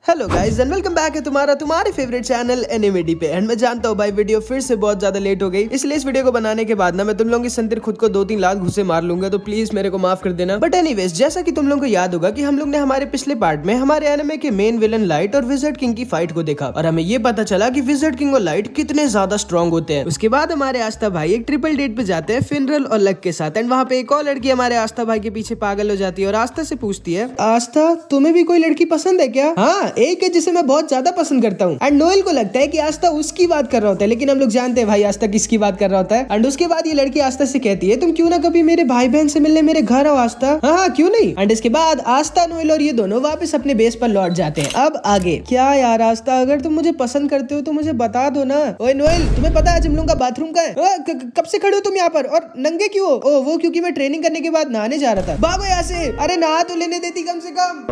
Hello guys and welcome back है तुम्हारे favourite channel एनिमेडी पे। एंड मैं जानता हूँ भाई वीडियो फिर से बहुत ज्यादा लेट हो गई, इसलिए इस वीडियो को बनाने के बाद ना मैं तुम लोगों की संतिर खुद को 2-3 लाख घुसे मार लूंगा, तो प्लीज मेरे को माफ कर देना। बट एनीवेज, जैसा कि तुम लोगों को याद होगा कि हम लोग ने हमारे पिछले पार्ट में हमारे एनिमे के मेन विलन लाइट और विज़र्ड किंग की फाइट को देखा और हमें ये पता चला कि विज़र्ड किंग और लाइट कितने ज्यादा स्ट्रॉन्ग होते हैं। उसके बाद हमारे आस्था भाई एक ट्रिपल डेट पे जाते हैं फिनरल और लक के साथ। एंड वहाँ पे एक और लड़की हमारे आस्था भाई के पीछे पागल हो जाती है और आस्था से पूछती है, आस्था तुम्हें भी कोई लड़की पसंद है क्या? हाँ, एक है जिसे मैं बहुत ज्यादा पसंद करता हूँ। एंड नोएल को लगता है कि आस्था उसकी बात कर रहा होता है, लेकिन हम लोग जानते हैं भाई आस्था किसकी बात कर रहा होता है। एंड उसके बाद ये लड़की आस्था से कहती है, तुम क्यों ना कभी मेरे भाई बहन से मिलने मेरे घर आओ आस्था। हाँ क्यों नहीं। एंड इसके बाद आस्था, नोएल और ये दोनों वापस अपने बेस पर लौट जाते हैं। अब आगे क्या यार आस्था, अगर तुम मुझे पसंद करते हो तो मुझे बता दो ना। ओए नोएल, तुम्हें पता है आज हम लोग का बाथरूम का है? कब से खड़े हो तुम यहाँ पर और नंगे क्यों हो? ओ वो क्योंकि मैं ट्रेनिंग करने के बाद नहाने जा रहा था। भागो यहाँ से। अरे नहा तो लेने देती कम से कम।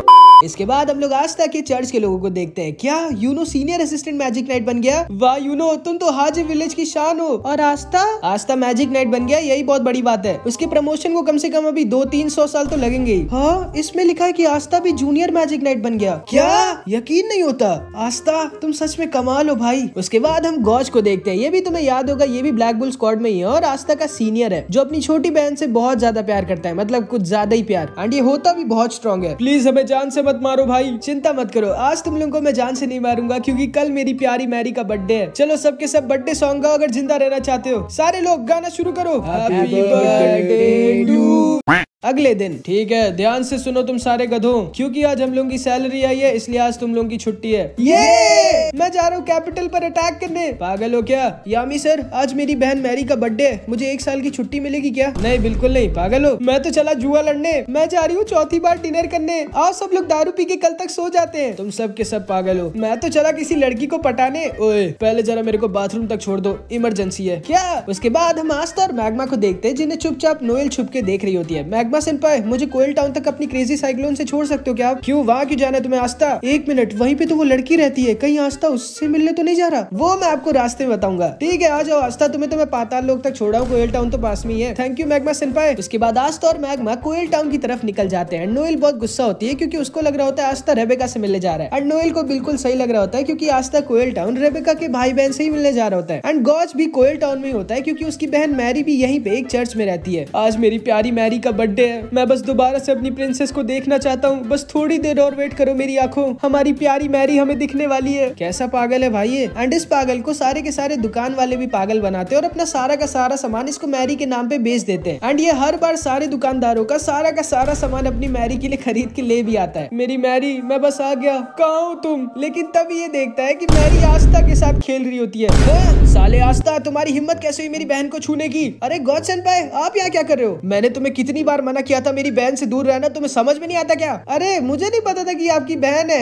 इसके बाद हम लोग आस्था के चर्च के लोगों को देखते हैं। क्या Yuno senior assistant magic knight बन गया? वाह यूनो, तुम तो हाजी विलेज की शान हो। और आस्था मैजिक नाइट बन गया, यही बहुत बड़ी बात है। उसके प्रमोशन को कम से कम अभी 200-300 साल तो लगेंगे ही। हाँ, इसमें लिखा है कि आस्था भी जूनियर मैजिक नाइट बन गया। क्या? यकीन नहीं होता। आस्था तुम सच में कमाल हो भाई। उसके बाद हम गॉज को देखते हैं। ये भी तुम्हें याद होगा, ये भी ब्लैक बुल स्क्वाड में ही है और आस्था का सीनियर है, जो अपनी छोटी बहन से बहुत ज्यादा प्यार करता है, मतलब कुछ ज्यादा ही प्यार। एंड ये होता भी बहुत स्ट्रॉन्ग है। प्लीज हमें जान से मत मारो भाई। चिंता मत करो, आज तुम लोगों को मैं जान से नहीं मारूंगा क्योंकि कल मेरी प्यारी मैरी का बर्थडे है। चलो सबके सब बर्थडे सॉन्ग गाओ अगर जिंदा रहना चाहते हो। सारे लोग गाना शुरू करो। Happy birthday to. अगले दिन, ठीक है ध्यान से सुनो तुम सारे गधों, क्योंकि आज हम लोगों की सैलरी आई है, इसलिए आज तुम लोगों की छुट्टी है। ये मैं जा रहा हूँ कैपिटल पर अटैक करने। पागल हो क्या? यामी सर, आज मेरी बहन मैरी का बर्थडे है, मुझे 1 साल की छुट्टी मिलेगी क्या? नहीं बिल्कुल नहीं। पागल हो? मैं तो चला जुआ लड़ने। मैं जा रही हूँ 4थी बार डिनर करने। आओ सब लोग दारू पी के कल तक सो जाते हैं। तुम सब के सब पागल हो। मैं तो चला किसी लड़की को पटाने। ओए पहले जरा मेरे को बाथरूम तक छोड़ दो, इमरजेंसी है। क्या? उसके बाद हम आस्था और मैग्मा को देखते हैं, जिन्हें चुपचाप नोएल छुप के देख रही होती है। मैग्मा सेंपाई, मुझे कोयल टाउन तक अपनी क्रेजी साइक्लोन से छोड़ सकते हो क्या आप? क्यों, वहाँ क्यों जाना है तुम्हें? आस्था 1 मिनट, वहीं पे तो वो लड़की रहती है, कहीं आस्था उससे मिलने तो नहीं जा रहा? वो मैं आपको रास्ते में बताऊंगा। ठीक है आ जाओ आस्था, तुम्हें तो मैं पाताल लोक तक छोड़ा हूँ, कोयल टाउन तो पास में ही है। Thank you Magma senpai. उसके बाद आस्था और मैग्मा कोयल टाउन की तरफ निकल जाते हैं। नोएल बहुत गुस्सा होती है क्योंकि उसको लग रहा होता है आस्था रेबेका से मिलने जा रहा है। एंड नोएल को बिल्कुल सही लग रहा होता है क्योंकि आस्था कोयल टाउन रेबेका के भाई बहन से ही मिलने जा रहा होता है। एंड गॉज भी कोयल टाउन में होता है क्योंकि उसकी बहन मैरी भी यहीं पे एक चर्च में रहती है। आज मेरी प्यारी मैरी का बर्थडे है, मैं बस दोबारा से अपनी प्रिंसेस को देखना चाहता हूँ। बस थोड़ी देर और वेट करो मेरी आंखों, हमारी प्यारी मैरी हमें दिखने वाली है। कैसा पागल है भाई ये। एंड इस पागल को सारे के सारे दुकान वाले भी पागल बनाते हैं और अपना सारा का सारा सामान इसको मैरी के नाम पे बेच देते हैं। एंड ये हर बार सारे दुकानदारों का सारा सामान अपनी मैरी के लिए खरीद के ले भी आता है। मेरी मैरी, मैं बस आ गया, कहाँ हो तुम? लेकिन तब ये देखता है कि मैरी आस्था के साथ खेल रही होती है। साले आस्था, तुम्हारी हिम्मत कैसे हुई मेरी बहन को छूने की? अरे गॉड सेंपाई, आप यहाँ क्या कर रहे हो? मैंने तुम्हें कितनी बार मना किया था मेरी बहन से दूर रहना, तुम्हें समझ में नहीं आता क्या? अरे मुझे नहीं पता था कि आपकी बहन है।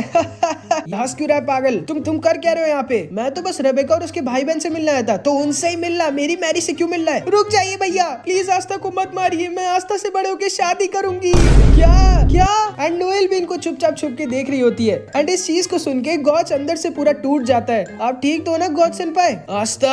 हंस क्यों रहा है पागल? तुम कर क्या रहे हो यहाँ पे? मैं तो बस रेबेका और उसके भाई बहन से मिलना आया था। तो उनसे ही मिलना, मेरी मैरी से क्यों मिलना है? रुक जाइए भैया, प्लीज आस्था को मत मारिए, मैं आस्था से बड़े होकर शादी करूंगी। क्या? एंड नोएल भी इनको चुपचाप छुप के देख रही होती है। एंड इस चीज को सुन के गॉज अंदर से पूरा टूट जाता है। आप ठीक तो हो ना गॉज सेंपाई? आस्था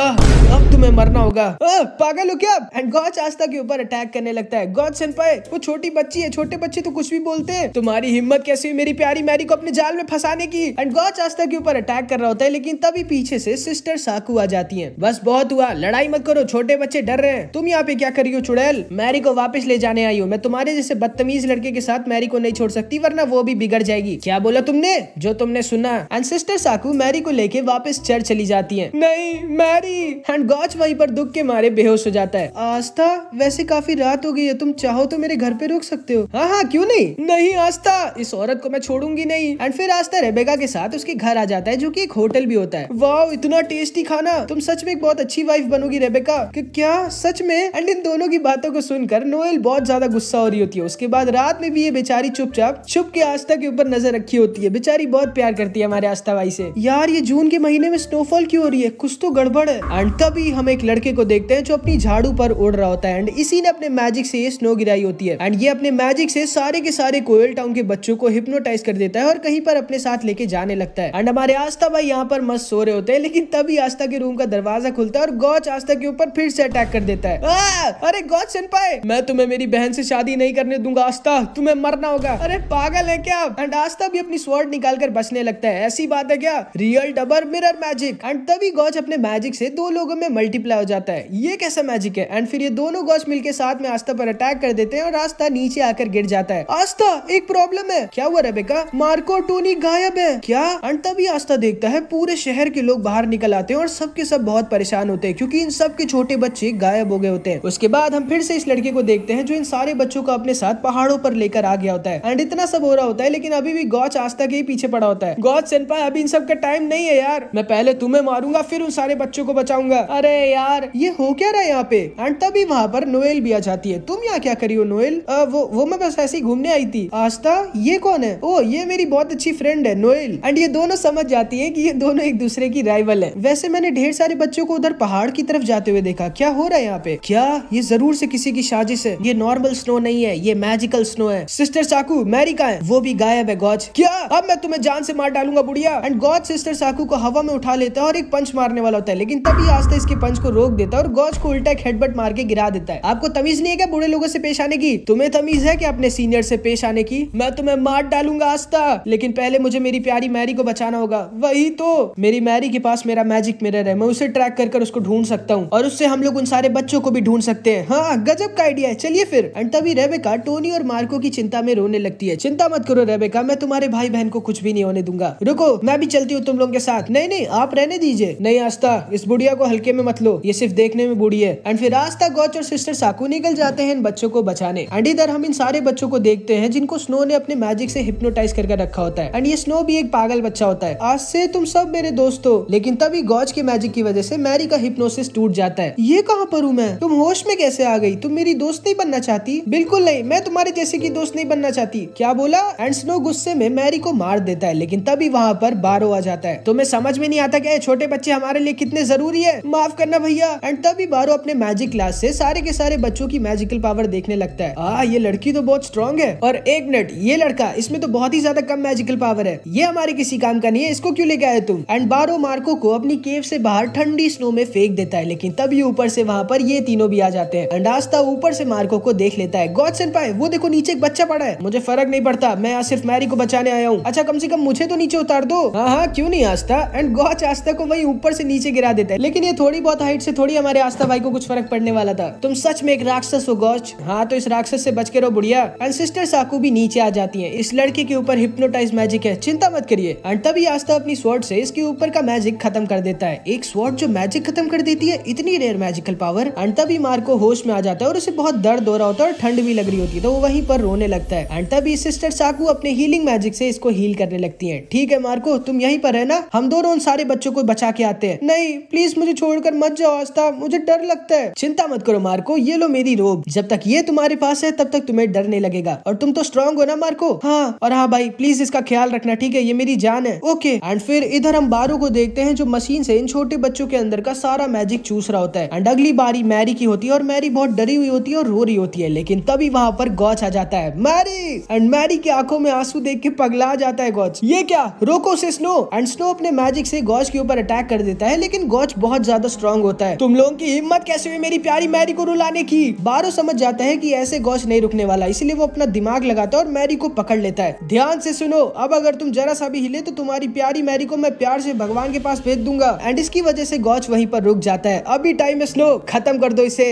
अब तुम्हें मरना होगा। पागल हो क्या? एंड गॉज आस्था के ऊपर अटैक करने लगता है। गॉज सेंपाई, वो छोटी बच्ची है, छोटे बच्चे तो कुछ भी बोलते हैं। तुम्हारी हिम्मत कैसे हुई मेरी प्यारी मैरी को अपने जाल में फंसाने की? एंड गॉज आस्था के ऊपर अटैक कर रहा होता है, लेकिन तभी पीछे से सिस्टर साकू आ जाती हैं। बस बहुत हुआ, लड़ाई मत करो, छोटे बच्चे डर रहे हैं। तुम यहाँ पे क्या कर रही हो चुड़ैल? मैरी को वापस ले जाने आई हूँ। मैं तुम्हारे जैसे बदतमीज लड़के के साथ मैरी को नहीं छोड़ सकती, वरना वो भी बिगड़ जाएगी। क्या बोला तुमने? जो तुमने सुना। एंड सिस्टर साकू मैरी को लेके वापस चर्च चली जाती है। नहीं मैरी। एंड गॉज वहीं पर दुख के मारे बेहोश हो जाता है। आस्था, वैसे काफी रात हो गई है, तुम चाहो तो मेरे घर पे रुक सकते हो। हाँ क्यों नहीं। नहीं आस्था, इस औरत को मैं छोड़ूंगी नहीं। एंड फिर आस्था रेबेका के साथ उसके घर आ जाता है, जो कि एक होटल भी होता है। वाह इतना टेस्टी खाना, तुम सच में एक बहुत अच्छी वाइफ बनोगी रेबेका। क्या सच में? एंड इन दोनों की बातों को सुनकर नोएल बहुत ज्यादा गुस्सा हो रही होती है। उसके बाद रात में भी ये बेचारी चुपचाप छुप के आस्था के ऊपर नजर रखी होती है। बेचारी बहुत प्यार करती है हमारे आस्था भाई से। यार ये जून के महीने में स्नोफॉल क्यों हो रही है? कुछ तो गड़बड़ है। एंड तभी हम एक लड़के को देखते हैं जो अपनी झाड़ू पर उड़ रहा होता है एंड इसी ने अपने मैजिक से ये स्नो गिराई होती है एंड ये अपने मैजिक से सारे के सारे कोयल टाउन के बच्चों को हिप्नोटाइज कर देता है और कहीं पर अपने साथ लेके जाने लगता है। एंड हमारे आस्था भाई यहाँ पर मस्त सो रहे होते हैं, लेकिन तभी आस्था के रूम का दरवाजा खुलता है और गॉच आस्था के ऊपर फिर से अटैक कर देता है। अरे गॉच सेनपाई, मैं तुम्हें मेरी बहन से शादी नहीं करने दूंगा आस्था, तुम्हें मरना होगा। अरे पागल है क्या? एंड आस्था भी अपनी स्वॉर्ड निकाल कर बचने लगता है। ऐसी बात है क्या? Real double mirror magic. And तभी गॉच अपने मैजिक से दो लोगों में मल्टीप्लाई हो जाता है। ये कैसा मैजिक है? एंड फिर ये दोनों गॉच मिलकर साथ में आस्था पर अटैक कर देते हैं और आस्था नीचे आकर गिर जाता है। आस्था, एक प्रॉब्लम है। क्या हुआ रेबेका? मार्को टोनी गायब है क्या? एंड तभी आस्था देखता है पूरे शहर के लोग बाहर निकल आते हैं और सबके सब बहुत परेशान होते हैं क्योंकि इन सब के छोटे बच्चे गायब हो गए होते हैं। उसके बाद हम फिर से इस लड़के को देखते हैं जो इन सारे बच्चों को अपने साथ पहाड़ों पर लेकर आ गया होता है। एंड इतना सब हो रहा होता है लेकिन अभी भी गॉच आस्था के पीछे पड़ा होता है। गॉच सेनपाई, अभी इन सब का टाइम नहीं है यार, मैं पहले तुम्हें मारूंगा फिर उन सारे बच्चों को बचाऊंगा। अरे यार ये हो क्या रहा है यहाँ पे? एंड तभी वहाँ पर नोएल भी आ जाती है। तुम यहाँ क्या करी हो नोएल? वो मैं बस ऐसे ही घूमने आई थी। आस्था, ये कौन है? ओ ये मेरी बहुत अच्छी फ्रेंड है नोएल। एंड ये दोनों समझ जाती है कि ये दोनों एक दूसरे की राइवल है। वैसे मैंने ढेर सारे बच्चों को उधर पहाड़ की तरफ जाते हुए देखा, क्या हो रहा है यहाँ पे? क्या ये जरूर से किसी की साजिश है? ये नॉर्मल स्नो नहीं है, ये मैजिकल स्नो है। सिस्टर साकू, मैरी कहाँ है? वो भी गायब है गॉच। क्या? अब मैं तुम्हें जान से मार डालूंगा बुढ़िया। एंड गॉच सिस्टर साकू को हवा में उठा लेता है और एक पंच मारने वाला होता है, लेकिन तभी आस्था इसके पंच को रोक देता है और गॉच को उल्टा एक हेडबट मार के गिरा देता है। आपको तमीज नहीं है क्या बूढ़े लोगों से पेश आने की? तुम्हें तमीज है क्या अपने सीनियर से पेश आने की? मैं तुम्हें मार डालूंगा आस्था, लेकिन पहले मुझे मेरी प्यारी मैरी को बचाना होगा। वही तो, मेरी मैरी के पास मेरा मैजिक मिरर है, मैं उसे ट्रैक कर उसको ढूंढ सकता हूँ और उससे हम लोग उन सारे बच्चों को भी ढूंढ सकते हैं। हाँ गजब का आइडिया है, चलिए फिर। एंड तभी रेबेका टोनी और मार्को की चिंता में रोने लगती है। चिंता मत करो रेबेका, मैं तुम्हारे भाई बहन को कुछ भी नहीं होने दूंगा। रुको, मैं भी चलती हूँ तुम लोगों के साथ। नहीं नहीं, आप रहने दीजिए। नहीं आस्था, इस बुढ़िया को हल्के में मत लो, ये सिर्फ देखने में बूढ़ी है। एंड फिर आस्था, गॉच और सिस्टर साकू निकल जाते हैं इन बच्चों को बचाने। एंड इधर हम इन सारे बच्चों को देखते हैं जिनको स्नो ने अपने मैजिक से हिप्नोटाइज करके रखा होता है। एंड ये स्नो भी एक पागल बच्चा होता है। आज से तुम सब मेरे दोस्त हो। लेकिन तभी गॉच के मैजिक की वजह से मैरी का हिप्नोसिस टूट जाता है। ये कहाँ पर हूँ मैं? तुम होश में कैसे आ गई? तुम मेरी दोस्त नहीं बनना चाहती? बिल्कुल नहीं, मैं तुम्हारे जैसे की दोस्त नहीं बनना चाहती। क्या बोला? एंड स्नो गुस्से में मैरी को मार देता है, लेकिन तभी वहाँ पर बारो आ जाता है। तुम्हें समझ में नहीं आता क्या छोटे बच्चे हमारे लिए कितने जरूरी है? माफ करना भैया। एंड तभी बारो अपने मैजिक क्लास से सारे के सारे बच्चों की मैजिकल पावर देखने लगता है। ये लड़की तो बहुत स्ट्रॉन्ग है। और एक मिनट, ये लड़का, इसमें तो बहुत ही ज्यादा कम मैजिकल पावर है, ये हमारे किसी काम का नहीं है, इसको क्यों लेके आए तुम? एंड बारो मार्को को अपनी केव से बाहर ठंडी स्नो में फेंक देता है, लेकिन तभी ऊपर से वहाँ पर ये तीनों भी आ जाते हैं। एंड आस्था ऊपर से मार्को को देख लेता है। गॉड सेनपाई, वो देखो नीचे एक बच्चा पड़ा है। मुझे फर्क नहीं पड़ता, मैं यहाँ सिर्फ मैरी को बचाने आया हूँ। अच्छा कम से कम मुझे तो नीचे उतार दो। हाँ क्यों नहीं आस्था। एंड गॉड आस्था को वही ऊपर से नीचे गिरा देता है, लेकिन ये थोड़ी बहुत हाइट से थोड़ी हमारे आस्था भाई को कुछ फर्क पड़ने वाला था। तुम सच में एक राक्षस हो गॉच। हाँ तो इस राक्षस से बच के रहो बुढ़िया। एंड सिस्टर साकू भी नीचे आ जाती है। इस लड़के के ऊपर हिप्नोटाइज मैजिक है, चिंता मत करिए। एंड तभी आस्था अपनी स्वॉर्ड से इसके ऊपर का मैजिक खत्म कर देता है। एक स्वॉर्ड जो मैजिक खत्म कर देती है, इतनी रेयर मैजिकल पावर। एंड तभी मार्को होश में आ जाता है और उसे बहुत दर्द हो रहा होता है और ठंड भी लग रही होती है, तो वो वहीं पर रोने लगता है। एंड तभी सिस्टर साकू अपने हीलिंग मैजिक से इसको हील करने लगती है। ठीक है मार्को, तुम यहीं पर है ना, हम दोनों उन सारे बच्चों को बचा के आते हैं। नहीं प्लीज मुझे छोड़कर मत जाओ आस्था, मुझे डर लगता है। चिंता मत करो मार्को, ये लो मेरी रोब, जब तक ये तुम्हारे पास है तब तक तुम्हें डर नहीं लगेगा। और तुम तो स्ट्रांग हो ना मार्को? हाँ, और हाँ भाई प्लीज इसका ख्याल रखना, ठीक है, ये मेरी जान है। ओके। एंड फिर इधर हम बारो को देखते हैं जो मशीन से इन छोटे बच्चों के अंदर का सारा मैजिक चूस रहा होता है। एंड अगली बारी मैरी की होती है और मैरी बहुत डरी हुई होती है और रो रही होती है, लेकिन तभी वहाँ पर गॉच आ जाता है। मैरी! एंड मैरी की आंखों में आंसू देख के पगला जाता है गॉच। ये क्या? रोको से स्नो। एंड स्नो अपने मैजिक से गॉच के ऊपर अटैक कर देता है, लेकिन गॉच बहुत ज्यादा स्ट्रांग होता है। तुम लोगों की हिम्मत कैसे हुई मेरी प्यारी मैरी को रुलाने की? बारो समझ जाता है कि ऐसे गॉच नहीं रुकने वाला, इसलिए वो अपना दिमाग लगाता है और मैरी को पकड़ लेता है। ध्यान से सुनो, अब अगर तुम जरा सा भी हिले तो तुम्हारी प्यारी मैरी को मैं प्यार से भगवान के पास भेज दूंगा। एंड इसकी वजह से गॉच वहीं पर रुक जाता है। अभी टाइम है स्नो, खत्म कर दो इसे।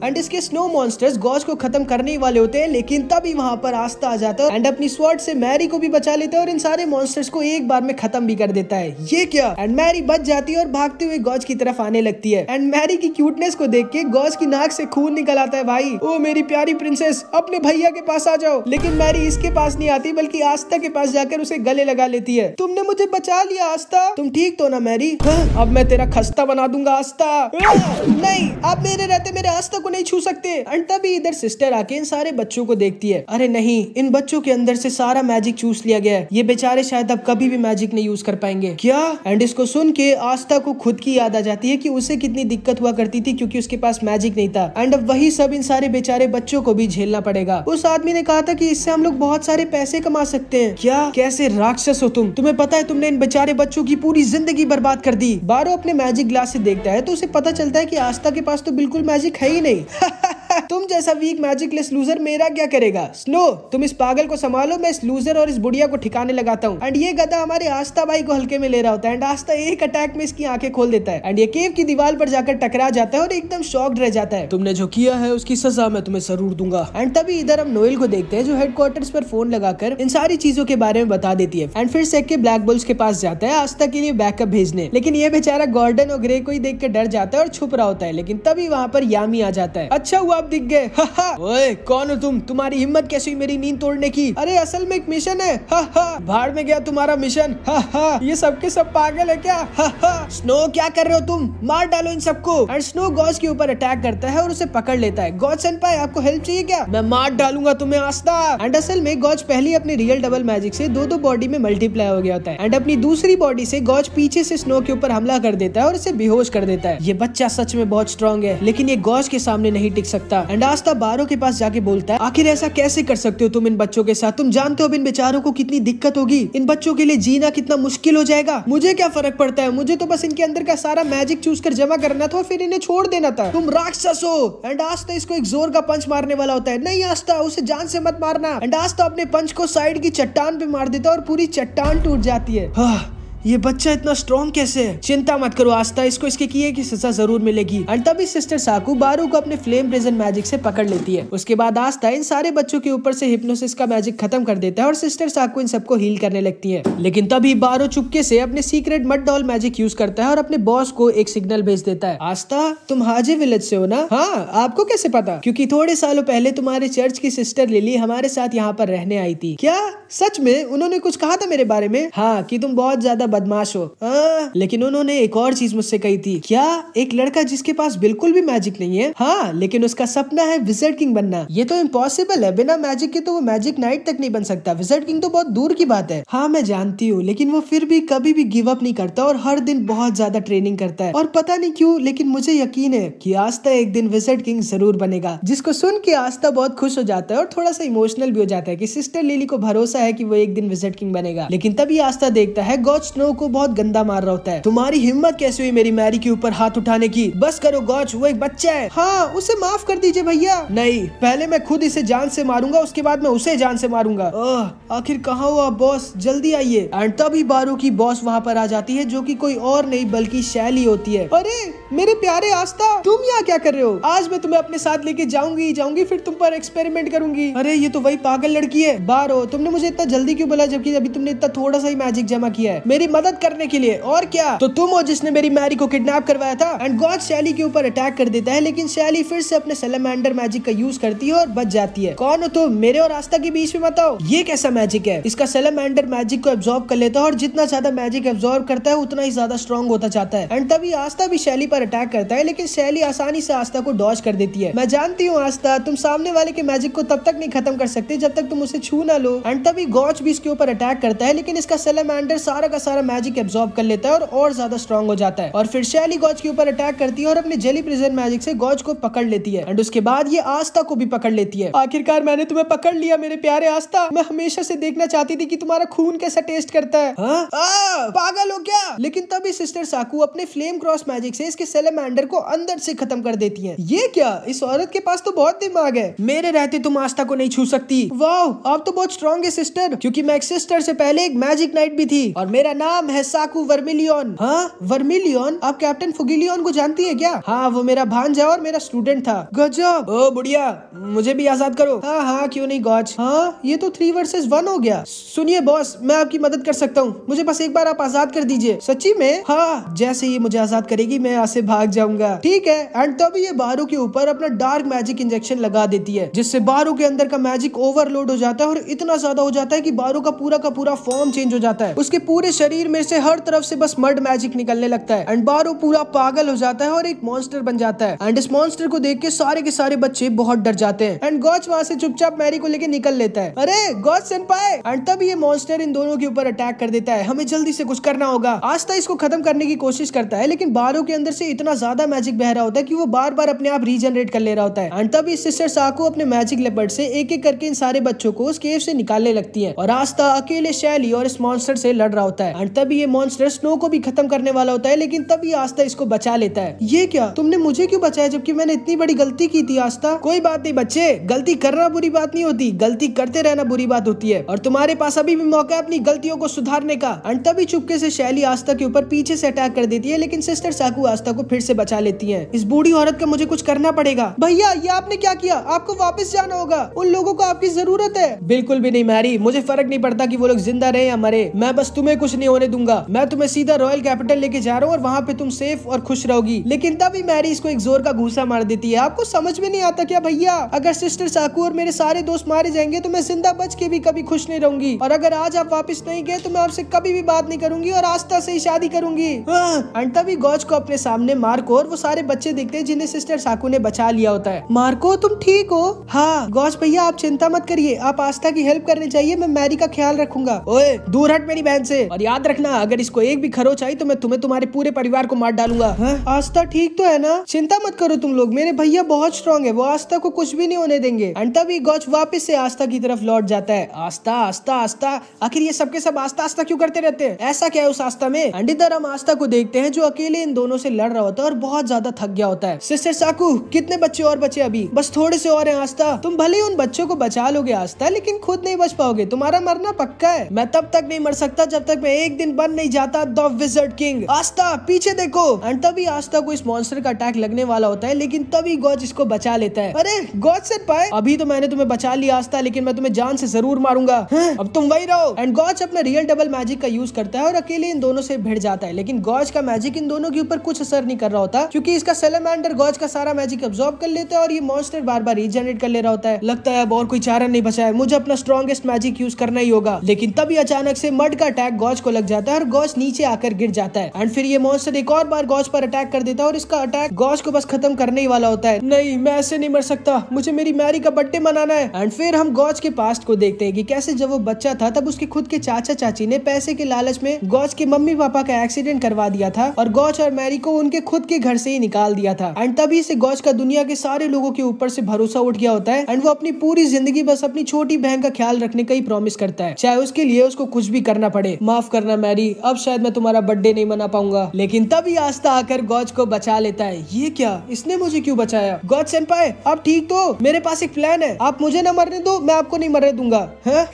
एंड इसके स्नो मॉन्स्टर्स गॉच को खत्म करने वाले होते हैं, लेकिन तभी वहाँ पर आस्था आ जाता है एंड अपनी स्वॉर्ड से मैरी को भी बचा लेता है और इन सारे मॉन्स्टर्स को एक बार में खत्म भी कर देता है। ये क्या? एंड मैरी बच जाती है और भागते हुए गॉच की तरफ आने लगती है। एंड मैरी की क्यूटनेस को देख के गॉच की नाक से खून निकल आता है। भाई ओ मेरी प्यारी प्रिंसेस, अपने भैया के पास आ जाओ। लेकिन मैरी इसके पास नहीं आती, बल्कि आस्था के पास जाकर उसे गले लगा लेती है। तुमने मुझे बचा लिया आस्था, तुम ठीक तो ना मैरी? अब मैं तेरा खस्ता बना दूंगा आस्था। नहीं, आप मेरे रहते मेरे आस्था को नहीं छू सकते। एंड तभी इधर सिस्टर आके इन सारे बच्चों को देखती है। अरे नहीं, इन बच्चों के अंदर से सारा मैजिक चूस लिया गया है, ये बेचारे शायद अब कभी भी मैजिक नहीं यूज कर पाएंगे। क्या? एंड इसको सुन के आस्था को खुद की याद आ जाती है कि उसे कितनी दिक्कत हुआ करती थी क्योंकि उसके पास मैजिक नहीं था। एंड अब वही सब इन सारे बेचारे बच्चों को भी झेलना पड़ेगा। उस आदमी ने कहा था कि इससे हम लोग बहुत सारे पैसे कमा सकते हैं। क्या कैसे राक्षस हो तुम, तुम्हें पता है तुमने इन बेचारे बच्चों की पूरी जिंदगी बर्बाद कर दी। बारो अपने मैजिक ग्लास से देखता है तो उसे पता चलता है कि आस्था के पास तो बिल्कुल मैजिक है ही नहीं। तुम जैसा वीक मैजिकलेस लूजर मेरा क्या करेगा। स्नो तुम इस पागल को संभालो, मैं इस लूजर और इस बुढ़िया को ठिकाने लगाता हूँ। एंड ये गधा हमारे आस्था भाई को हल्के में ले रहा होता है। एंड आस्था एक अटैक में इसकी आंखें खोल देता है एंड ये केव की दीवार पर जाकर टकरा जाता है और एकदम शॉक्ड रह जाता है। तुमने जो किया है उसकी सजा मैं तुम्हें जरूर दूंगा। एंड तभी इधर हम नोएल को देखते हैं जो हेडक्वार्टर्स पर फोन लगाकर इन सारी चीजों के बारे में बता देती है। एंड फिर सेक के ब्लैक बुल्स के पास जाता है आस्था के लिए बैकअप भेजने, लेकिन ये बेचारा गॉर्डन और ग्रे को ही देख कर डर जाता है और छुप रहा होता है। लेकिन तभी वहाँ पर यामी आ जाता है। अच्छा हुआ आप दिख गए। ओए कौन हो तुम, तुम्हारी हिम्मत कैसी हुई मेरी नींद तोड़ने की। अरे असल में एक मिशन है। भाड़ में गया तुम्हारा मिशन। ये सबके सब पागल है क्या। स्नो क्या कर रहे हो तुम, मार डालो इन सबको। एंड स्नो गॉज के ऊपर अटैक करता है और उसे पकड़ लेता है। गॉज सेनपाई आपको हेल्प चाहिए क्या, मैं मार डालूंगा तुम्हें आस्था। एंड असल में गॉज पहले अपने रियल डबल मैजिक से दो बॉडी में मल्टीप्लाई हो गया होता है। एंड अपनी दूसरी बॉडी से गॉज पीछे से स्नो के ऊपर हमला कर देता है और उसे बेहोश कर देता है। ये बच्चा सच में बहुत स्ट्रॉन्ग है लेकिन ये गॉज के सामने नहीं टिक सकता। एंड आस्था बारो के पास जाके बोलता है आखिर ऐसा कैसे कर सकते हो तुम इन बच्चों के साथ, तुम जानते हो इन बेचारों को कितनी दिक्कत होगी, इन बच्चों के लिए जीना कितना मुश्किल हो जाएगा। मुझे क्या फर्क पड़ता है, मुझे तो बस इनके अंदर का सारा मैजिक चूज कर जमा करना था और फिर इन्हें छोड़ देना था। तुम राक्षस हो। एंड आस्था इसको एक जोर का पंच मारने वाला होता है। नहीं आस्था उसे जान से मत मारना। एंड आस्था अपने पंच को साइड की चट्टान पे मार देता है और पूरी चट्टान टूट जाती है। ये बच्चा इतना स्ट्रॉन्ग कैसे है। चिंता मत करो आस्था, इसको इसके किए की सजा जरूर मिलेगी। एंड तभी सिस्टर साकू बारू को अपने फ्लेम प्रिजन मैजिक से पकड़ लेती है। उसके बाद आस्था इन सारे बच्चों के ऊपर से हिप्नोसिस का मैजिक खत्म कर देता है और सिस्टर साकू इन सबको हील करने लगती है। लेकिन तभी बारू चुपके से अपने secret mud doll magic use करता है और अपने बॉस को एक सिग्नल भेज देता है। आस्था तुम हाजी विलेज से हो ना। हाँ आपको कैसे पता, क्योंकि थोड़े सालों पहले तुम्हारे चर्च की सिस्टर लिली हमारे साथ यहाँ पर रहने आई थी। क्या सच में, उन्होंने कुछ कहा था मेरे बारे में। हाँ कि तुम बहुत ज्यादा बदमाश हो। लेकिन उन्होंने एक और चीज मुझसे कही थी। क्या, एक लड़का जिसके पास बिल्कुल भी मैजिक नहीं है। हाँ लेकिन उसका सपना है विज़र्ड किंग बनना। ये तो इम्पॉसिबल है, बिना मैजिक के तो वो मैजिक नाइट तक नहीं बन सकता। विज़र्ड किंग तो बहुत दूर की बात है। हाँ मैं जानती हूँ, लेकिन वो फिर भी कभी भी गिव अप नहीं करता और हर दिन बहुत ज्यादा ट्रेनिंग करता है। और पता नहीं क्यों लेकिन मुझे यकीन है कि आस्था एक दिन विज़र्ड किंग जरूर बनेगा। जिसको सुन के आस्था बहुत खुश हो जाता है और थोड़ा सा इमोशनल भी हो जाता है कि सिस्टर लिली को भरोसा है कि वो एक दिन विज़र्ड किंग बनेगा। लेकिन तभी आस्था देखता है गॉज स्नो को बहुत गंदा मार रहा होता है। तुम्हारी हिम्मत कैसे हुई मेरी मैरी के ऊपर हाथ उठाने की। बस करो गॉज, वो एक बच्चा है। हाँ उसे माफ कर दीजिए भैया। नहीं, पहले मैं खुद इसे जान से मारूंगा, उसके बाद मैं उसे जान से मारूंगा। आखिर कहाँ हो आप बॉस, जल्दी आइए। एंड तभी बारू की बॉस वहाँ पर आ जाती है जो कि कोई और नहीं बल्कि शैली होती है। अरे मेरे प्यारे आस्था, तुम यहाँ क्या कर रहे हो। आज मैं तुम्हें अपने साथ लेके जाऊंगी फिर तुम पर एक्सपेरिमेंट करूंगी। अरे ये तो वही पागल लड़की है। बारो तुमने मुझे इतना जल्दी क्यों बोला जबकि अभी तुमने इतना थोड़ा सा ही मैजिक जमा किया है मेरी मदद करने के लिए। और क्या, तो तुम हो जिसने मेरी मैरी को किडनैप करवाया था। एंड गॉड शैली के ऊपर अटैक कर देता है लेकिन शैली फिर से अपने सैलेमेंडर मैजिक का यूज करती है और बच जाती है। कौन हो तुम, मेरे और आस्था के बीच में मत आओ। ये कैसा मैजिक है। इसका सैलेमेंडर मैजिक को एब्जॉर्ब कर लेता है और जितना ज्यादा मैजिक एब्जॉर्ब करता है उतना ही ज्यादा स्ट्रॉन्ग होता जाता है। एंड तभी आस्था भी शैली पर अटैक करता है लेकिन शैली आसानी से आस्था को डॉज कर देती है। मैं जानती हूँ आस्था, तुम सामने वाले के मैजिक को तब तक नहीं खत्म कर सकते जब तक तुम उसे छू ना लो। एंड तभी गॉज भी इसके ऊपर अटैक करता है लेकिन इसका सैलेमेंडर सारा का सारा मैजिक एब्जॉर्ब कर लेता है और ज्यादा स्ट्रॉन्ग हो जाता है। और फिर शैली गॉज के ऊपर अटैक करती है और अपने जेली प्रिजन मैजिक से गॉज को पकड़ लेती है। एंड उसके बाद ये आस्था को भी पकड़ लेती है। आखिरकार मैंने तुम्हें पकड़ लिया मेरे प्यारे आस्था। मैं हमेशा से देखना चाहती थी कि तुम्हारा खून कैसा टेस्ट करता है। पागल हो क्या। लेकिन तभी सिस्टर साकू अपने फ्लेम क्रॉस मैजिक से इसके सैलेमेंडर को अंदर से खत्म कर देती है। ये क्या, इस औरत के पास तो बहुत दिमाग है। मेरे रहते तुम आस्था को नहीं छू सकती। वाह आप तो बहुत स्ट्रॉन्ग है सिस्टर, क्योंकि मैं एक सिस्टर से पहले एक मैजिक नाइट भी थी और मेरा नाम है साकू वर्मिलियन। हाँ वर्मिलियन, आप कैप्टन फुगिलियन को जानती है क्या। हाँ वो मेरा भांजा और मेरा स्टूडेंट था। गजब। ओ बुढ़िया मुझे भी आजाद करो। हाँ क्यों नहीं गॉज। हाँ ये तो 3 वर्सेस 1 हो गया। सुनिए बॉस, मैं आपकी मदद कर सकता हूँ, मुझे बस एक बार आप आजाद कर दीजिए। सच्ची में। हाँ जैसे ही मुझे आजाद करेगी मैं से भाग जाऊंगा, ठीक है। एंड तभी ये बारू के ऊपर अपना डार्क मैजिक इंजेक्शन लगा देती है, जिससे बारू के अंदर का मैजिक ओवरलोड हो जाता है और इतना ज्यादा हो जाता है कि बारू का पूरा फॉर्म चेंज हो जाता है। उसके पूरे शरीर में से हर तरफ से बस मड मैजिक निकलने लगता है एंड बारू पूरा पागल हो जाता है और एक मॉन्स्टर बन जाता है। एंड इस मॉन्स्टर को देख के सारे बच्चे बहुत डर जाते हैं एंड गॉच वहां से चुपचाप मैरी को लेके निकल लेता है। अरे गॉच सेनपाई! एंड तब ये मॉन्स्टर इन दोनों के ऊपर अटैक कर देता है। हमें जल्दी से कुछ करना होगा। आस्था इसको खत्म करने की कोशिश करता है, लेकिन बारू के अंदर से इतना ज्यादा मैजिक बह रहा होता है कि वो बार बार अपने आप रीजनरेट कर ले रहा होता है। एंड तभी सिस्टर साकू अपने मैजिक लेपर्ड से एक एक करके इन सारे बच्चों को उस केव से निकालने लगती है और आस्था अकेले शैली और इस मॉन्स्टर से लड़ रहा होता है। एंड तभी ये मॉन्स्टर स्नो को भी खत्म करने वाला होता है, लेकिन तभी आस्था इसको बचा लेता है। ये क्या, तुमने मुझे क्यों बचाया जबकि मैंने इतनी बड़ी गलती की थी आस्था? कोई बात नहीं बच्चे, गलती करना बुरी बात नहीं होती, गलती करते रहना बुरी बात होती है और तुम्हारे पास अभी भी मौका है अपनी गलतियों को सुधारने का। एंड तभी चुपके से शैली आस्था के ऊपर पीछे से अटैक कर देती है, लेकिन सिस्टर साकू आस्था को फिर से बचा लेती है। इस बूढ़ी औरत का मुझे कुछ करना पड़ेगा। भैया ये आपने क्या किया? आपको वापस जाना होगा, उन लोगों को आपकी जरूरत है। बिल्कुल भी नहीं मैरी, मुझे फर्क नहीं पड़ता कि वो लोग जिंदा रहे या मरे, मैं बस तुम्हें कुछ नहीं होने दूंगा। मैं तुम्हें सीधा रॉयल कैपिटल लेके जा रहा हूँ और वहाँ पे तुम सेफ और खुश रहोगी। लेकिन तभी मैरी इसको एक जोर का घूसा मार देती है। आपको समझ में नहीं आता क्या भैया? अगर सिस्टर साकू और मेरे सारे दोस्त मारे जाएंगे तो मैं जिंदा बच के भी कभी खुश नहीं रहूंगी, और अगर आज आप वापस नहीं गए तो मैं आपसे कभी भी बात नहीं करूंगी और आस्था से ही शादी करूंगी। एंड तभी गॉच को अपने सामने मार्को और वो सारे बच्चे दिखते हैं जिन्हें सिस्टर साकू ने बचा लिया होता है। मार्को तुम ठीक हो? हाँ गॉच भैया आप चिंता मत करिए, आप आस्था की हेल्प करनी चाहिए, मैं मैरी का ख्याल रखूंगा। ओए दूर हट मेरी बहन से, और याद रखना अगर इसको एक भी खरोच आई तो मैं तुम्हें तुम्हारे पूरे परिवार को मार डालूंगा। आस्था ठीक तो है ना? चिंता मत करो तुम लोग, मेरे भैया बहुत स्ट्रॉन्ग है, वो आस्था को कुछ भी नहीं होने देंगे। एंड तभी गॉच वापस से आस्था की तरफ लौट जाता है। आस्था आस्था आस्था, आखिर ये सबके सब आस्था आस्था क्यों करते रहते हैं? ऐसा क्या है उस आस्था में? एंड इधर हम आस्था को देखते हैं जो अकेले इन दोनों से लड़ रहा होता है और बहुत ज्यादा थक गया होता है। सिस्टर साकू कितने बच्चे और बचे? अभी बस थोड़े से और हैं आस्था, तुम भले ही उन बच्चों को बचा लोगे आस्था, लेकिन खुद नहीं बच पाओगे, तुम्हारा मरना पक्का है। मैं तब तक नहीं मर सकता जब तक मैं एक दिन बन नहीं जाता द विज़र्ड किंग। आस्था पीछे देखो। एंड तभी आस्था को इस मॉन्स्टर का अटैक लगने वाला होता है, लेकिन तभी गॉच इसको बचा लेता है। अरे गॉच सेनपाई, अभी तो मैंने तुम्हें बचा लिया आस्था, लेकिन मैं तुम्हें जान से जरूर मारूंगा। अब तुम वही रहो। एंड गॉच अपना रियल डबल मैजिक का यूज करता है और अकेले इन दोनों से भिड़ जाता है, लेकिन गॉच का मैजिक इन दोनों के ऊपर कुछ असर नहीं कर रहा होता, क्योंकि इसका सैलामेंडर गॉच का सारा मैजिक अब्सॉर्ब कर लेता है और ये मॉन्स्टर बार बार रीजनरेट कर ले रहा होता है। लगता है अब और कोई चारा नहीं बचा है, मुझे अपना स्ट्रॉन्गेस्ट मैजिक यूज करना ही होगा। लेकिन तभी अचानक से मड का अटैक गॉच को लग जाता है और गॉच नीचे आकर गिर जाता है। एंड फिर ये मॉन्स्टर एक और बार गॉच पर अटैक कर देता है और इसका अटैक गॉच को बस खत्म करने ही वाला होता है। नहीं मैं ऐसे नहीं मर सकता, मुझे मेरी मैरी का बर्थडे मनाना है। एंड फिर हम गॉच के पास्ट को देखते हैं कि कैसे जब वो बच्चा था तब उसके खुद के चाचा चाची ने पैसे के लालच में गॉच के मम्मी पापा का एक्सीडेंट करवा दिया था और गॉच और मैरी को उनके खुद के घर से ही निकाल दिया था। एंड तभी से गॉच का दुनिया के सारे लोगों के ऊपर से भरोसा उठ गया होता है एंड वो अपनी पूरी जिंदगी बस अपनी छोटी बहन का ख्याल रखने का ही प्रॉमिस करता है, चाहे उसके लिए उसको कुछ भी करना पड़े। माफ करना मैरी, अब शायद मैं तुम्हारा बर्थडे नहीं मना पाऊंगा। लेकिन तभी आस्था आकर गॉच को बचा लेता है। ये क्या, इसने मुझे क्यों बचाया? गॉच सेनपाई आप ठीक तो? मेरे पास एक प्लान है, आप मुझे न मरने दो, मैं आपको नहीं मरने दूंगा।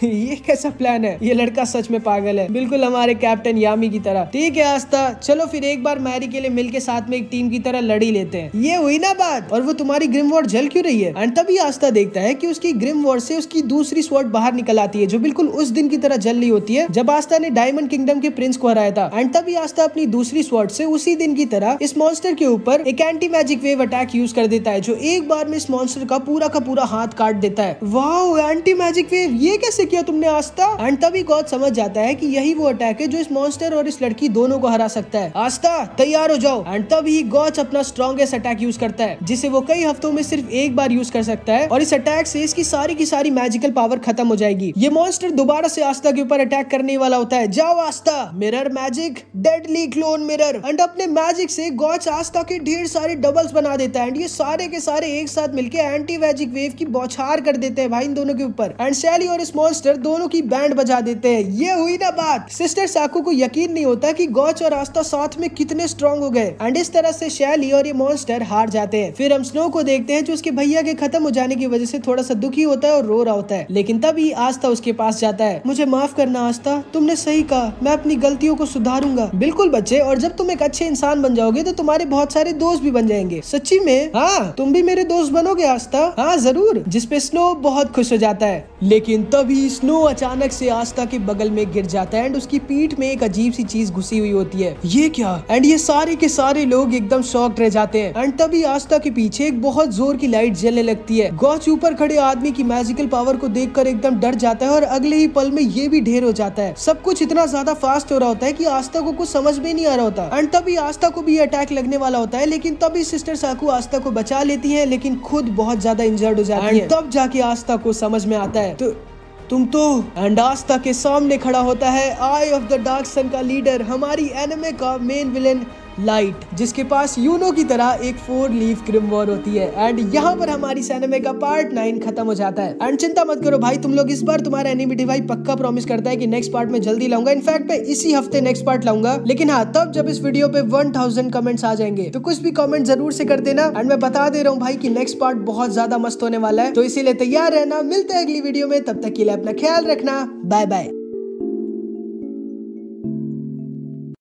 ये कैसा प्लान है? ये लड़का सच में पागल है, बिल्कुल हमारे कैप्टन यामी की तरह। ठीक है आस्था, चलो फिर एक बार मैरी के लिए मिलके साथ में एक टीम की तरह लड़ी लेते हैं। ये हुई ना बात? और वो तुम्हारी ग्रिम वॉर्ड जल क्यों रही है? एंड तभी आस्था देखता है कि उसकी ग्रिम वॉर्ड से उसकी दूसरी स्वॉर्ड बाहर निकल आती है, जो बिल्कुल उस दिन की तरह जल रही होती है जब आस्था ने डायमंड किंगडम के प्रिंस को हराया था। एंड तभी आस्था अपनी दूसरी स्वॉर्ड से उसी दिन की तरह इस मॉन्स्टर के ऊपर एक anti magic wave attack use कर देता है, जो एक बार में इस मॉन्स्टर का पूरा हाथ काट देता है। वाह, एंटी मैजिक वेव, ये कैसे किया तुमने आस्था? एंड तभी गॉच समझ जाता है कि यही वो अटैक है जो इस मॉन्स्टर और इस लड़की दोनों को हरा सकता है। आस्था तैयार हो जाओ। एंड तभी गॉच अपना स्ट्रॉन्गेस्ट अटैक यूज करता है, जिसे वो कई हफ्तों में सिर्फ एक बार यूज कर सकता है, और इस अटैक से इसकी सारी की सारी मैजिकल पावर खत्म हो जाएगी। ये मॉन्स्टर दोबारा से आस्था के ऊपर अटैक करने वाला होता है। जाओ Astha, mirror magic, deadly clone mirror. And अपने मैजिक से गॉच आस्था के ढेर सारे डबल्स बना देता है एंड ये सारे के सारे एक साथ मिलके एंटी मैजिक वेव की बौछार कर देते हैं भाई इन दोनों के ऊपर। एंड शैली और इस मॉन्स्टर दोनों की बैंड बजा देते हैं। ये हुई ना बात? सिस्टर साकू को यकीन नहीं होता कि गॉच और आस्था साथ में कितने स्ट्रॉन्ग हो गए। एंड इस तरह से शैली और ये मॉन्स्टर हार जाते हैं। फिर हम स्नो को देखते हैं जो उसके भैया के खत्म हो जाने की वजह से थोड़ा सा दुखी होता है और रो रहा होता है। लेकिन तभी आस्था उसके पास जाता है। मुझे माफ करना आस्था, तुमने सही कहा, मैं अपनी गलतियों को सुधारूंगा। बिल्कुल बच्चे, और जब तुम एक अच्छे इंसान बन जाओगे तो तुम्हारे बहुत सारे दोस्त भी बन जाएंगे। सच्ची में? हाँ, तुम भी मेरे दोस्त बनोगे आस्था? हाँ जरूर। जिसपे स्नो बहुत खुश हो जाता है। लेकिन तभी स्नो अचानक से आस्था के बगल में गिर जाता है एंड उसकी पीठ में एक अजीब सी चीज घुसी हुई होती है। ये क्या? एंड ये सारे के सारे सारे लोग एकदम शॉक्ड रह जाते हैं। एंड तभी आस्था के पीछे एक बहुत जोर की लाइट जलने लगती है। गॉच ऊपर खड़े आदमी की मैजिकल पावर को देखकर एकदम डर जाता है और अगले ही पल में ये भी ढेर हो जाता है। सब कुछ इतना ज्यादा फास्ट हो रहा होता है कि आस्था को कुछ समझ में नहीं आ रहा होता। एंड तभी आस्था को भी अटैक लगने वाला होता है, लेकिन तभी सिस्टर साकू आस्था को बचा लेती है, लेकिन खुद बहुत ज्यादा इंजर्ड हो जाती है। तब जाके आस्था को समझ में आता है तो तुम तो। एंड आस्था के सामने खड़ा होता है आई ऑफ द डार्क सन का लीडर, हमारी एनिमे का मेन विलेन लाइट, जिसके पास यूनो की तरह एक 4 लीफ ग्रिमवॉर होती है। एंड यहाँ पर हमारी एनिमे का पार्ट 9 खत्म हो जाता है। एंड चिंता मत करो भाई तुम लोग, इस बार तुम्हारा एनिमेटेड भाई पक्का प्रॉमिस करता है कि नेक्स्ट पार्ट में जल्दी लाऊंगा। इनफैक्ट मैं इसी हफ्ते नेक्स्ट पार्ट लाऊंगा, लेकिन हाँ तब जब इस वीडियो पे 1000 कमेंट्स आ जाएंगे तो कुछ भी कमेंट जरूर से कर देना। एंड मैं बता दे रहा हूँ भाई कि नेक्स्ट पार्ट बहुत ज्यादा मस्त होने वाला है, तो इसीलिए तैयार रहना। मिलते हैं अगली वीडियो में, तब तक के लिए अपना ख्याल रखना। Bye bye.